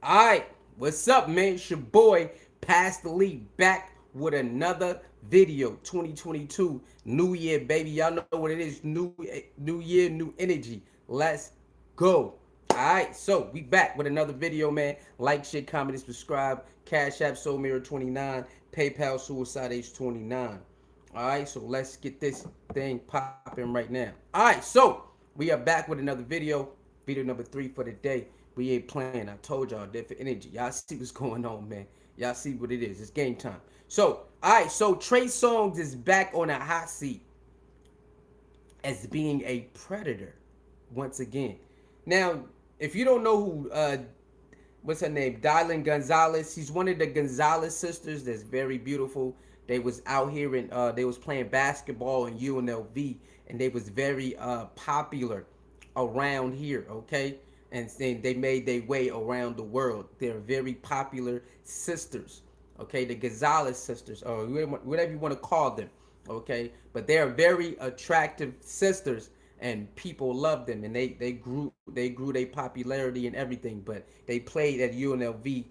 Alright, what's up, man? It's your boy, Pastor Lee, back with another video. 2022, new year, baby. Y'all know what it is. New year, new energy. Let's go. Alright, so we back with another video, man. Like, share, comment, and subscribe. Cash App, Soul Mirror 29. PayPal, Suicide Age 29. Alright, so let's get this thing popping right now. Alright, so we are back with another video. Video number 3 for the day. We ain't playing. I told y'all, different energy. Y'all see what's going on, man. Y'all see what it is. It's game time. So, alright, so Trey Songz is back on a hot seat as being a predator once again. Now, if you don't know who what's her name? Dylan Gonzalez. She's one of the Gonzalez sisters that's very beautiful. They was out here and they was playing basketball in UNLV, and they was very popular around here, okay? And then they made their way around the world. They're very popular sisters, okay? The Gonzalez sisters, or whatever you want to call them, okay? But they are very attractive sisters, and people love them, and they grew their popularity and everything. But they played at UNLV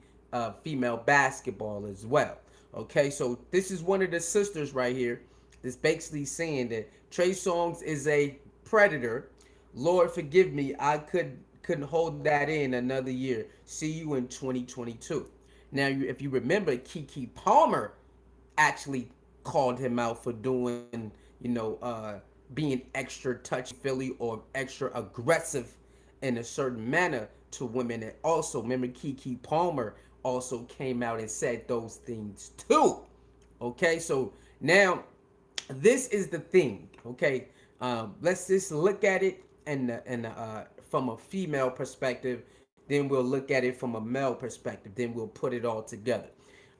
female basketball as well. Okay, so this is one of the sisters right here. That's basically saying that Trey Songz is a predator. Lord forgive me, I couldn't hold that in another year. See you in 2022. Now, if you remember, Keke Palmer actually called him out for doing, being extra touchy-feely or extra aggressive in a certain manner to women. And also, remember, Keke Palmer also came out and said those things too. Okay, so now this is the thing. Okay, let's just look at it and from a female perspective. Then we'll look at it from a male perspective. Then we'll put it all together.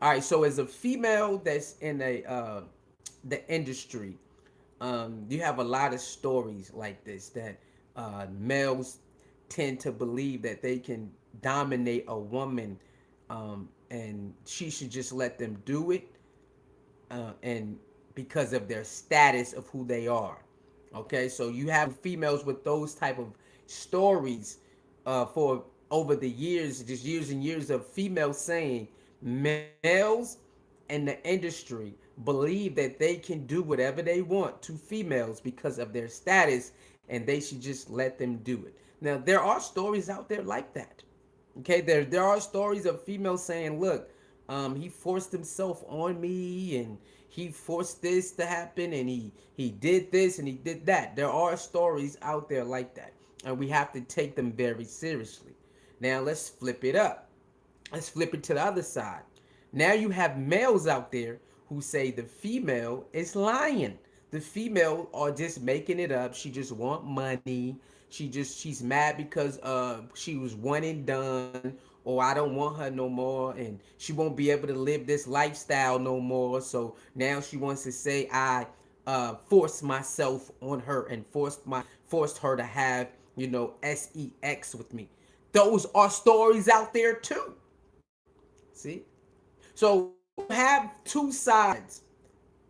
All right. So as a female that's in the industry, you have a lot of stories like this that males tend to believe that they can dominate a woman, and she should just let them do it, and because of their status of who they are. Okay, so you have females with those type of stories for over the years, just years and years of females saying males in the industry believe that they can do whatever they want to females because of their status, and they should just let them do it. Now, there are stories out there like that. Okay, there are stories of females saying, look, he forced himself on me, and he forced this to happen, and he did this and he did that. There are stories out there like that, and we have to take them very seriously. Now, let's flip it up. Let's flip it to the other side. Now you have males out there who say the female is lying. The female are just making it up. She just want money. She's mad because she was one and done, or I don't want her no more, and she won't be able to live this lifestyle no more. So now she wants to say I forced myself on her and forced her to have sex with me. Those are stories out there too. See? So you have two sides,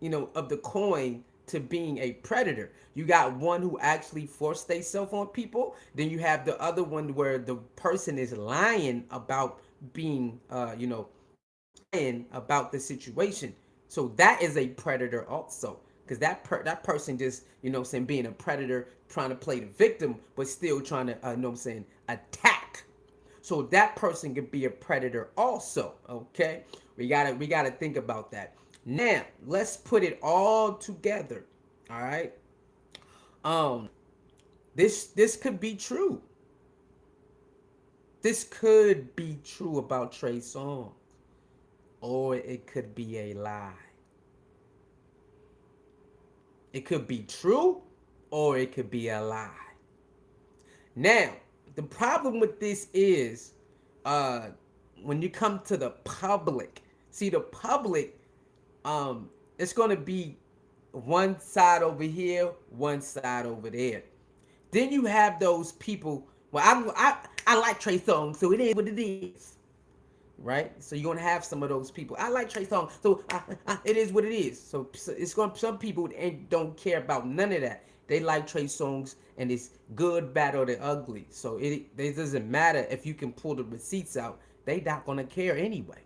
of the coin to being a predator. You got one who actually forced themselves on people. Then you have the other one where the person is lying about being, lying about the situation. So that is a predator also, because that person just, saying being a predator, trying to play the victim, but still trying to, attack. So that person could be a predator also. Okay, we gotta think about that. Now let's put it all together. All right. This could be true. This could be true about Trey Songz, or it could be a lie. It could be true, or it could be a lie. Now, the problem with this is when you come to the public. See, the public, it's going to be one side over here, one side over there. Then you have those people. Well, I like Trey Songz, so it is what it is, right? So you're gonna have some of those people. I like Trey Songz, so it is what it is. So it's gonna some people don't care about none of that, They like Trey Songz, and it's good, bad, or the ugly. So it doesn't matter if you can pull the receipts out. They not gonna care anyway.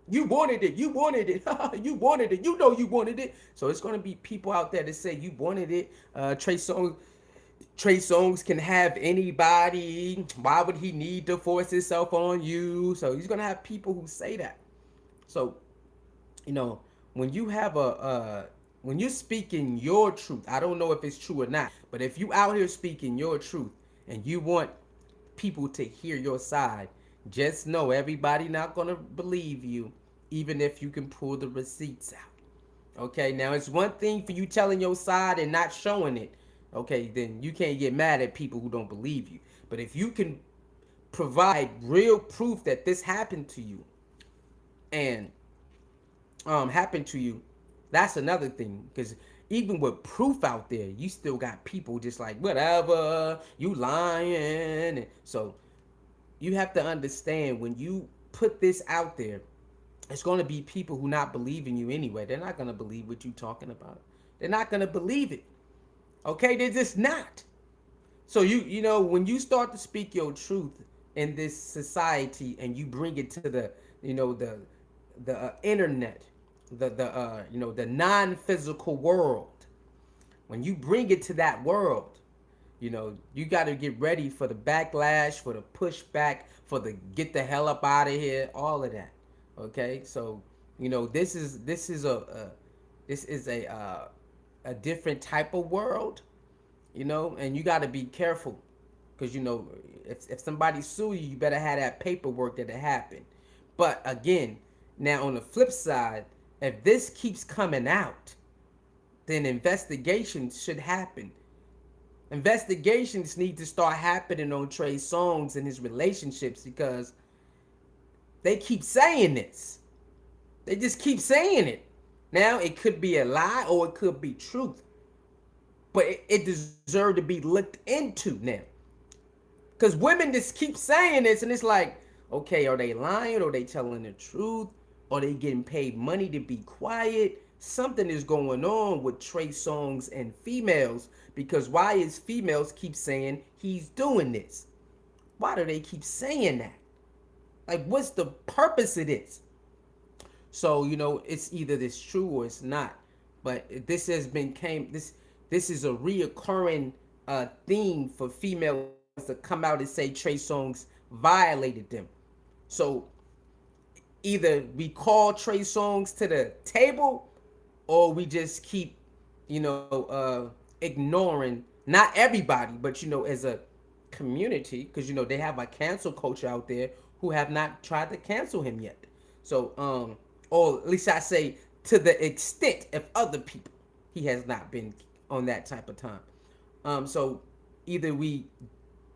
You wanted it. You wanted it. You wanted it. You know you wanted it. So it's gonna be people out there that say you wanted it. Trey Songz can have anybody. Why would he need to force himself on you? So he's gonna have people who say that. So, you know, when you have when you're speaking your truth, I don't know if it's true or not, but if you out here speaking your truth and you want people to hear your side, just know everybody not gonna believe you, even if you can pull the receipts out. Okay, now it's one thing for you telling your side and not showing it. Okay, then you can't get mad at people who don't believe you. But if you can provide real proof that this happened to you and happened to you, that's another thing. Because even with proof out there, you still got people just like, whatever, you lying. And so you have to understand, when you put this out there, it's going to be people who not believing you anyway. They're not going to believe what you talking about. They're not going to believe it. Okay, they're just not. So you know, when you start to speak your truth in this society and you bring it to the, you know, the internet, the you know, the non-physical world, when you bring it to that world, you know, you got to get ready for the backlash, for the pushback, for the get the hell up out of here, all of that. Okay, so you know, this is a different type of world, you know, and you got to be careful, because you know, if somebody sue you, you better have that paperwork that it happened. But again, now on the flip side, if this keeps coming out, then investigations should happen. Investigations need to start happening on Trey Songz and his relationships, because they keep saying this. They just keep saying it. Now, it could be a lie or it could be truth. But it deserves to be looked into now. Because women just keep saying this, and it's like, okay, are they lying? Or are they telling the truth? Are they getting paid money to be quiet? Something is going on with Trey Songz and females, because why is females keep saying he's doing this? Why do they keep saying that? Like, what's the purpose of this? So, you know, it's either this true or it's not. But this has been this is a reoccurring theme for females to come out and say Trey Songz violated them. So either we call Trey Songz to the table, or we just keep, you know, ignoring, not everybody, but, you know, as a community, because, you know, they have a cancel culture out there who have not tried to cancel him yet. So, or at least I say, to the extent of other people, he has not been on that type of time. So either we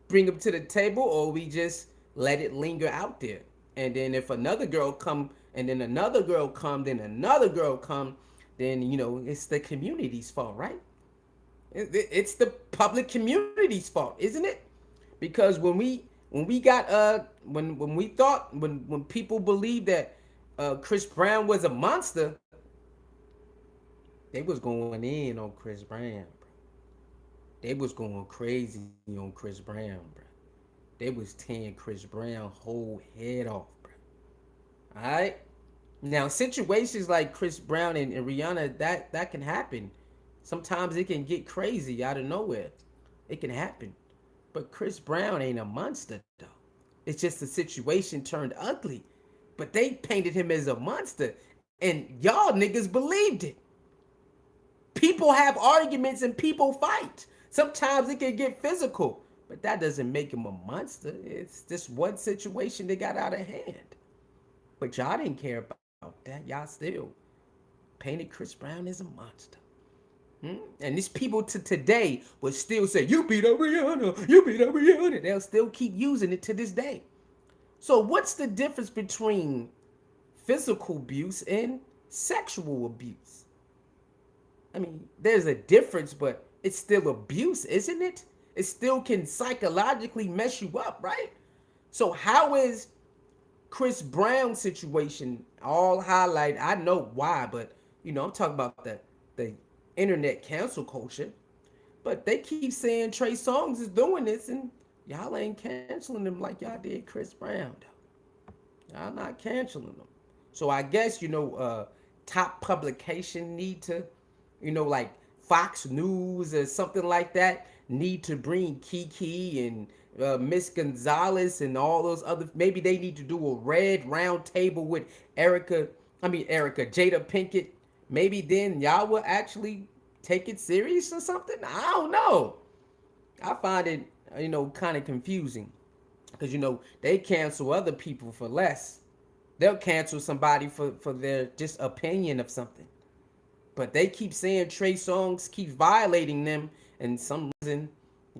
bring him to the table, or we just let it linger out there. And then if another girl come, and then another girl come, then another girl come, then, you know, it's the community's fault, right? It's the public community's fault, isn't it? Because when we got when we thought, when people believed that Chris Brown was a monster, they was going in on Chris Brown, bro. They was going crazy on Chris Brown, bro. They was tearing Chris Brown whole head off, bro. All right. Now, situations like Chris Brown and Rihanna, that can happen. Sometimes it can get crazy out of nowhere. It can happen. But Chris Brown ain't a monster, though. It's just the situation turned ugly. But they painted him as a monster. And y'all niggas believed it. People have arguments and people fight. Sometimes it can get physical. But that doesn't make him a monster. It's just one situation that got out of hand. But y'all didn't care about that. Y'all still painted Chris Brown as a monster. And these people to today will still say, you beat up Rihanna, you beat up Rihanna. They'll still keep using it to this day. So what's the difference between physical abuse and sexual abuse? I mean, there's a difference, but it's still abuse, isn't it? It still can psychologically mess you up, right? So how is Chris Brown's situation all highlighted? I know why, but, you know, I'm talking about the internet cancel culture. But they keep saying Trey Songz is doing this, and y'all ain't canceling them like y'all did Chris Brown. Y'all not canceling them. So I guess top publication need to, like Fox News or something like that, need to bring Keke and Miss Gonzalez and all those other. Maybe they need to do a red round table with Jada Pinkett. Maybe then y'all will actually take it serious or something. I don't know. I find it kind of confusing because they cancel other people for less. They'll cancel somebody for their just opinion of something, but they keep saying Trey Songz keeps violating them, and some reason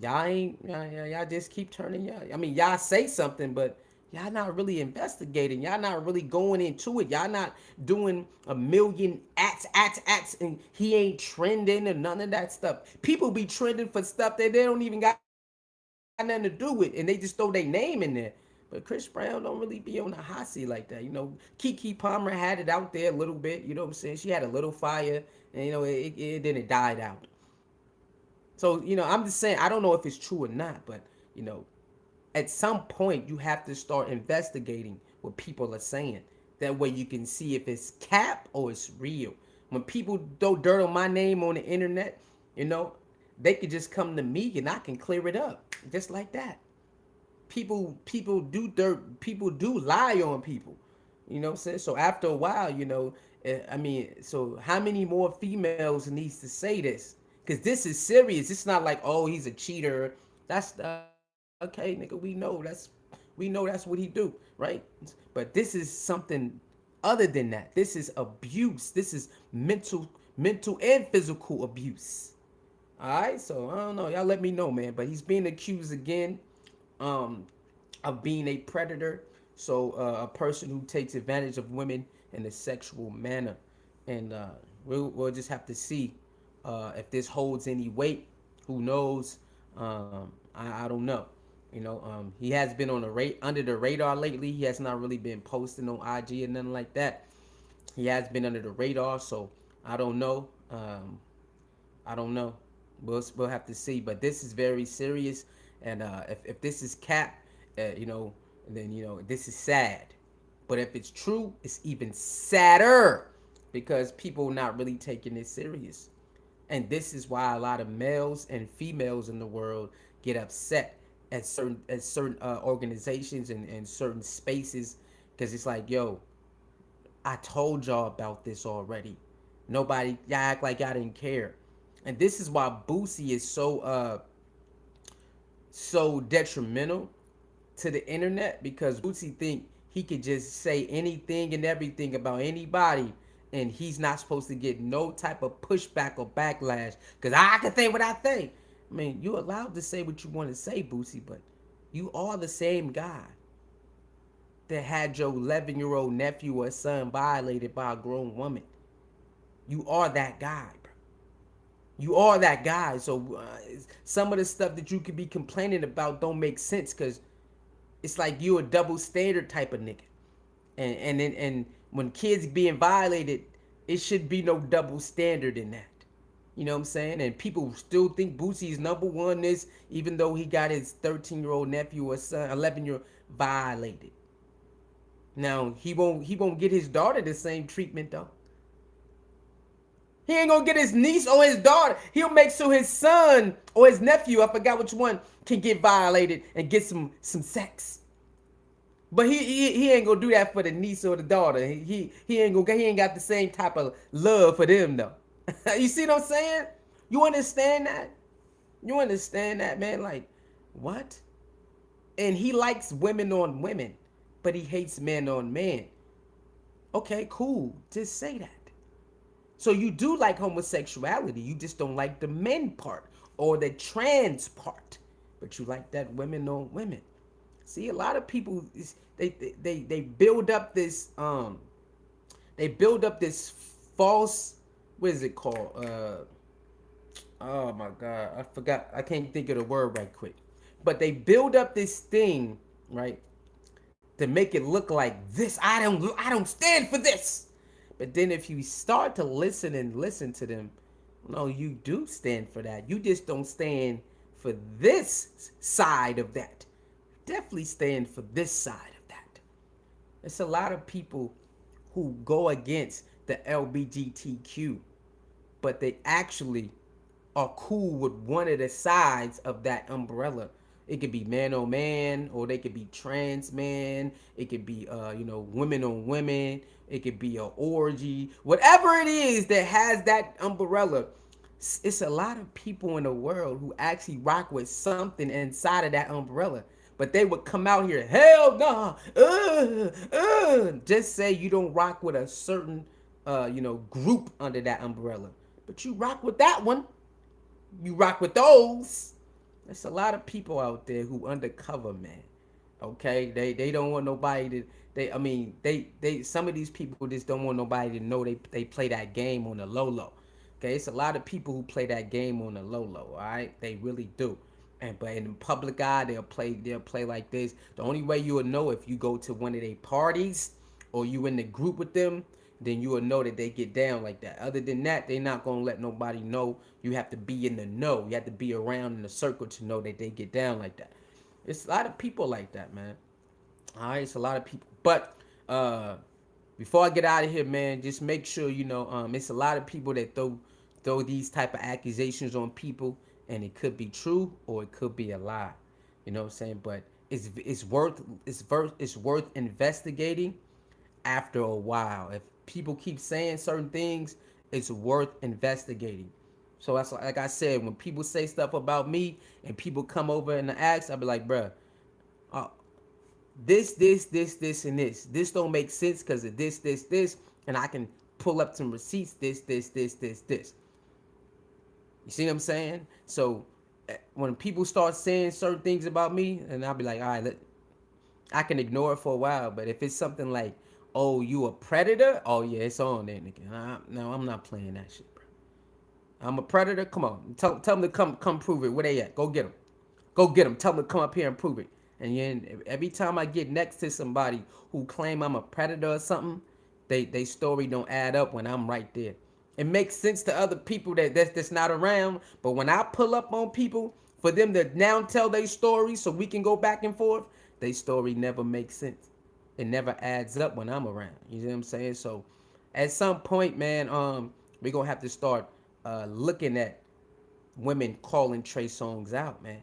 y'all just keep turning y'all. I mean, y'all say something, but y'all not really investigating. Y'all not really going into it. Y'all not doing a million acts, and he ain't trending or none of that stuff. People be trending for stuff that they don't even got nothing to do with, and they just throw their name in there. But Chris Brown don't really be on the hot seat like that. Keke Palmer had it out there a little bit. You know what I'm saying? She had a little fire, and then it died out. So I'm just saying, I don't know if it's true or not, but at some point you have to start investigating what people are saying. That way you can see if it's cap or it's real. When people throw dirt on my name on the internet, they could just come to me and I can clear it up just like that. People do dirt. People do lie on people. You know what I'm saying? So after a while, so how many more females needs to say this? Because this is serious. It's not like, oh, he's a cheater. That's okay, nigga. We know that's what he do, right? But this is something other than that. This is abuse. This is mental and physical abuse. All right, so I don't know. Y'all let me know, man. But he's being accused again of being a predator. So a person who takes advantage of women in a sexual manner. And we'll just have to see if this holds any weight. Who knows? I don't know. He has been on under the radar lately. He has not really been posting on IG or nothing like that. He has been under the radar, so I don't know. I don't know. We'll have to see. But this is very serious, and if this is cap, then this is sad. But if it's true, it's even sadder because people not really taking it serious. And this is why a lot of males and females in the world get upset at certain organizations and certain spaces because it's like, yo, I told y'all about this already. Y'all act like y'all didn't care. And this is why Boosie is so detrimental to the internet, because Boosie think he could just say anything and everything about anybody, and he's not supposed to get no type of pushback or backlash because I can think what I think. I mean, you're allowed to say what you want to say, Boosie, but you are the same guy that had your 11-year-old nephew or son violated by a grown woman. You are that guy, bro. You are that guy. So some of the stuff that you could be complaining about don't make sense because it's like you a double standard type of nigga. And when kids being violated, it should be no double standard in that. You know what I'm saying? And people still think Boosie's number one is, even though he got his 13-year-old nephew or son, 11-year-old violated. Now he won't get his daughter the same treatment though. He ain't gonna get his niece or his daughter. He'll make sure his son or his nephew, I forgot which one, can get violated and get some sex. But he ain't gonna do that for the niece or the daughter. He ain't got the same type of love for them though. You see what I'm saying? You understand that? You understand that, man? Like, what? And he likes women on women, but he hates men on men. Okay, cool. Just say that. So you do like homosexuality. You just don't like the men part or the trans part, but you like that women on women. See, a lot of people they build up this false, what is it called? Oh my God, I forgot. I can't think of the word right quick. But they build up this thing, right, to make it look like this. I don't stand for this. But then if you start to listen to them, No, you do stand for that. You just don't stand for this side of that. Definitely stand for this side of that. It's a lot of people who go against the LBGTQ, but they actually are cool with one of the sides of that umbrella. It could be man on man, or they could be trans man. It could be women on women. It could be a orgy. Whatever it is that has that umbrella, it's a lot of people in the world who actually rock with something inside of that umbrella. But they would come out here, hell nah, just say you don't rock with a certain, group under that umbrella. But you rock with that one. You rock with those. There's a lot of people out there who undercover, man. Okay, they don't want nobody to. They some of these people just don't want nobody to know they play that game on the low low. Okay, it's a lot of people who play that game on the low low. All right, they really do. And but in the public eye, they'll play like this. The only way you will know if you go to one of their parties or you in the group with them, then you will know that they get down like that. Other than that, they're not gonna let nobody know. You have to be in the know. You have to be around in the circle to know that they get down like that. It's a lot of people like that, man. All right, it's a lot of people. But before I get out of here, man, just make sure it's a lot of people that throw these type of accusations on people, and it could be true or it could be a lie. You know what I'm saying? But it's worth investigating after a while. If people keep saying certain things, it's worth investigating. So that's like I said, when people say stuff about me and people come over and ask, I'll be like, bruh, uh, this, and this. This don't make sense because of this, and I can pull up some receipts. This. You see what I'm saying? So when people start saying certain things about me, and I'll be like, all right, I can ignore it for a while. But if it's something like, oh, you a predator? Oh yeah, it's on there, nigga. No, I'm not playing that shit, bro. I'm a predator. Come on, tell them to come prove it. Where they at? Go get them. Go get them. Tell them to come up here and prove it. And then every time I get next to somebody who claim I'm a predator or something, they story don't add up when I'm right there. It makes sense to other people that's not around, but when I pull up on people for them to now tell their story so we can go back and forth, their story never makes sense. It never adds up when I'm around. You know what I'm saying? So at some point, man, we're gonna have to start looking at women calling Trey Songz out, man.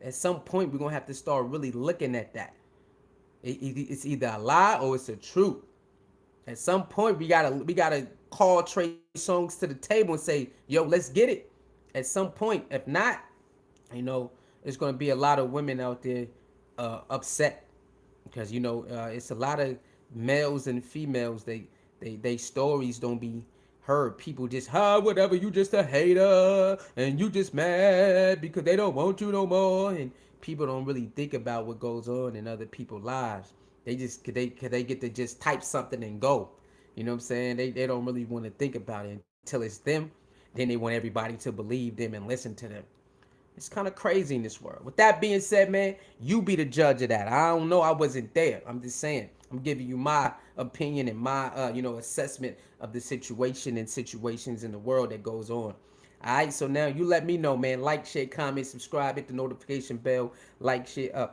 At some point, we're gonna have to start really looking at that. It's either a lie or it's a truth. At some point, we gotta call Trey Songz to the table and say, "Yo, let's get it." At some point, if not, there's gonna be a lot of women out there upset because it's a lot of males and females. They stories don't be heard. People just whatever, you just a hater and you just mad because they don't want you no more, and people don't really think about what goes on in other people's lives. They just they get to just type something and go. You know what I'm saying? They don't really want to think about it until it's them. Then they want everybody to believe them and listen to them. It's kind of crazy in this world. With that being said, man, you be the judge of that. I don't know. I wasn't there. I'm just saying. I'm giving you my opinion and my, assessment of the situation and situations in the world that goes on. All right, so now you let me know, man. Like, share, comment, subscribe, hit the notification bell. Like, share,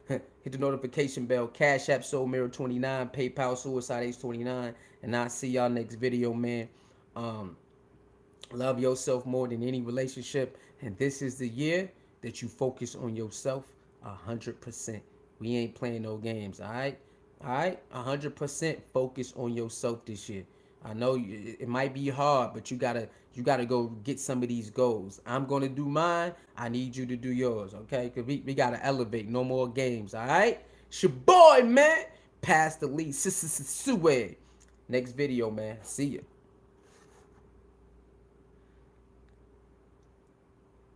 hit the notification bell. Cash App, Soul Mirror 29, PayPal, Suicide Ace 29, and I'll see y'all next video, man. Love yourself more than any relationship, and this is the year that you focus on yourself 100%. We ain't playing no games, all right? All right, 100% focus on yourself this year. I know it might be hard, but you gotta go get some of these goals. I'm gonna do mine. I need you to do yours, okay? Cause we gotta elevate. No more games, all right? It's your boy, man. Pass the lead. Next video, man. See ya.